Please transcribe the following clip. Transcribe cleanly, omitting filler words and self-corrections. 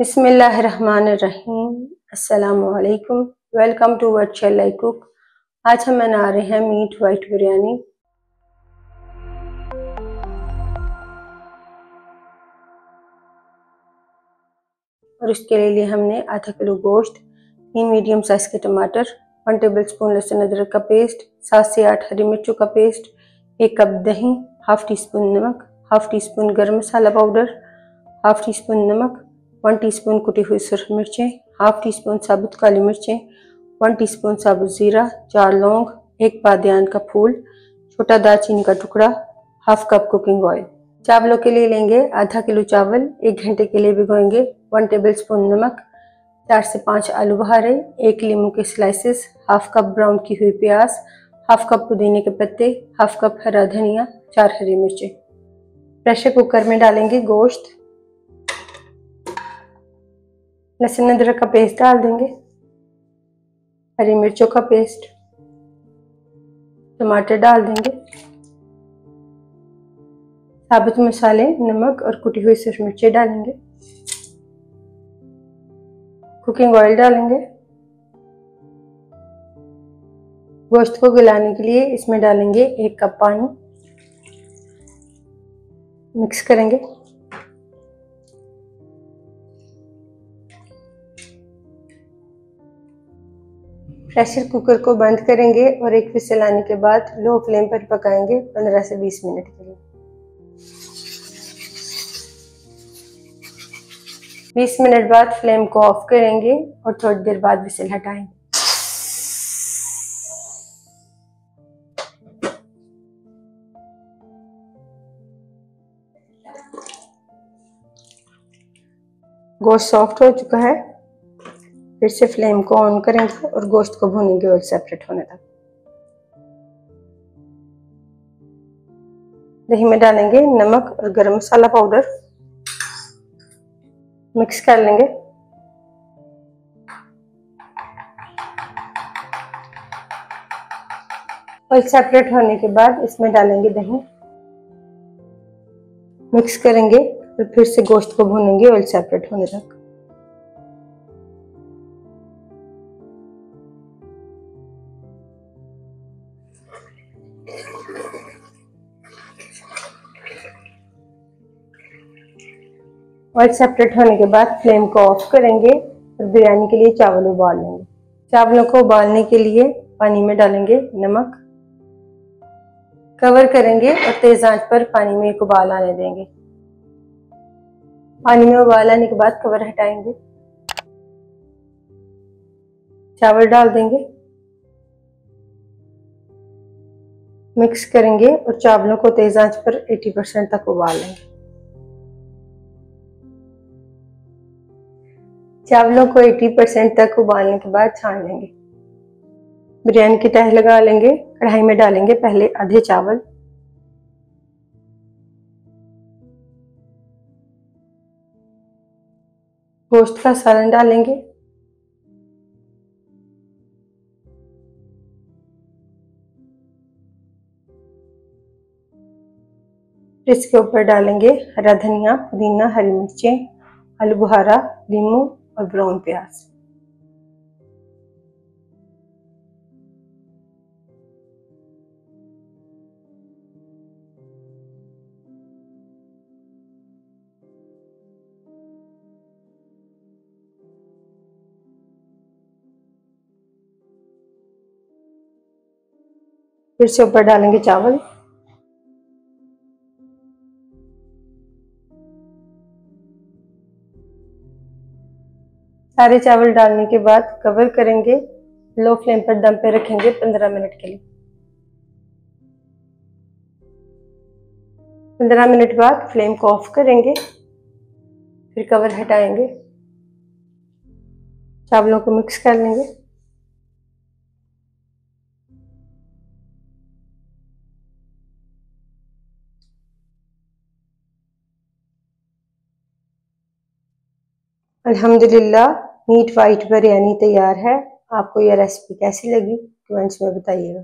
बिस्मिल्लाहिर्रहमानिर्रहीम। अस्सलामुअलैकुम। Welcome to what shall I cook. आज हम बना रहे हैं मीट वाइट बिरयानी। और इसके लिए हमने आधा किलो गोश्त, 3 मीडियम साइज के टमाटर, 1 टेबलस्पून लहसुन अदरक का पेस्ट, 7 से 8 हरी मिर्चों का पेस्ट, 1 कप दही, हाफ टी स्पून नमक, हाफ टी स्पून गर्म मसाला पाउडर, हाफ टी स्पून नमक, 1 टीस्पून कुटी हुई सुरख मिर्चें, हाफ टी स्पून साबुत काली मिर्चें, 1 टीस्पून साबुत ज़ीरा, 4 लौंग, 1 बादियान का फूल, छोटा दालचीनी का टुकड़ा, हाफ कप कुकिंग ऑयल। चावलों के लिए लेंगे आधा किलो चावल, 1 घंटे के लिए भिगोएंगे। 1 टेबलस्पून नमक, 4 से 5 आलू बुखारे, 1 लीमू के स्लाइसेस, हाफ कप ब्राउन की हुई प्याज, हाफ कप पुदीने के पत्ते, हाफ कप हरा धनिया, 4 हरी मिर्चें। प्रेशर कुकर में डालेंगे गोश्त, लहसुन अदरक का पेस्ट डाल देंगे, हरी मिर्चों का पेस्ट, टमाटर डाल देंगे, साबुत मसाले, नमक और कुटी हुई सूरख मिर्चें डालेंगे, कुकिंग ऑयल डालेंगे। गोश्त को गलाने के लिए इसमें डालेंगे 1 कप पानी, मिक्स करेंगे। प्रेशर कुकर को बंद करेंगे और 1 विसल आने के बाद लो फ्लेम पर पकाएंगे 15 से 20 मिनट के लिए। 20 मिनट बाद फ्लेम को ऑफ करेंगे और थोड़ी देर बाद विसल हटाएंगे। गोश्त सॉफ्ट हो चुका है, फिर से फ्लेम को ऑन करेंगे और गोश्त को भूनेंगे और सेपरेट होने तक। दही में डालेंगे नमक और गरम मसाला पाउडर, मिक्स कर लेंगे। ऑयल सेपरेट होने के बाद इसमें डालेंगे दही, मिक्स करेंगे और फिर से गोश्त को भूनेंगे ऑयल सेपरेट होने तक। ऑयल सेपरेट होने के बाद फ्लेम को ऑफ करेंगे और बिरयानी के लिए चावल उबाल लेंगे। चावलों को उबालने के लिए पानी में डालेंगे नमक, कवर करेंगे और तेज आंच पर पानी में एक उबाल आने देंगे। पानी में उबाल आने के बाद कवर हटाएंगे, चावल डाल देंगे, मिक्स करेंगे और चावलों को तेज आंच पर 80% तक उबाल लेंगे। चावलों को 80% तक उबालने के बाद छान लेंगे। बिरयानी की तह लगा लेंगे। कढ़ाई में डालेंगे पहले आधे चावल, गोश्त का सालन डालेंगे, इसके ऊपर डालेंगे हरा धनिया, पुदीना, हरी मिर्चें, आलू बुखारा, लीमू और ब्राउन प्याज। फिर से ऊपर डालेंगे चावल, सारे चावल डालने के बाद कवर करेंगे, लो फ्लेम पर दम पे रखेंगे 15 मिनट के लिए। 15 मिनट बाद फ्लेम को ऑफ करेंगे, फिर कवर हटाएंगे, चावलों को मिक्स कर लेंगे। अल्हम्दुलिल्लाह मीट वाइट बिरयानी तैयार है। आपको यह रेसिपी कैसी लगी कमेंट्स में बताइएगा।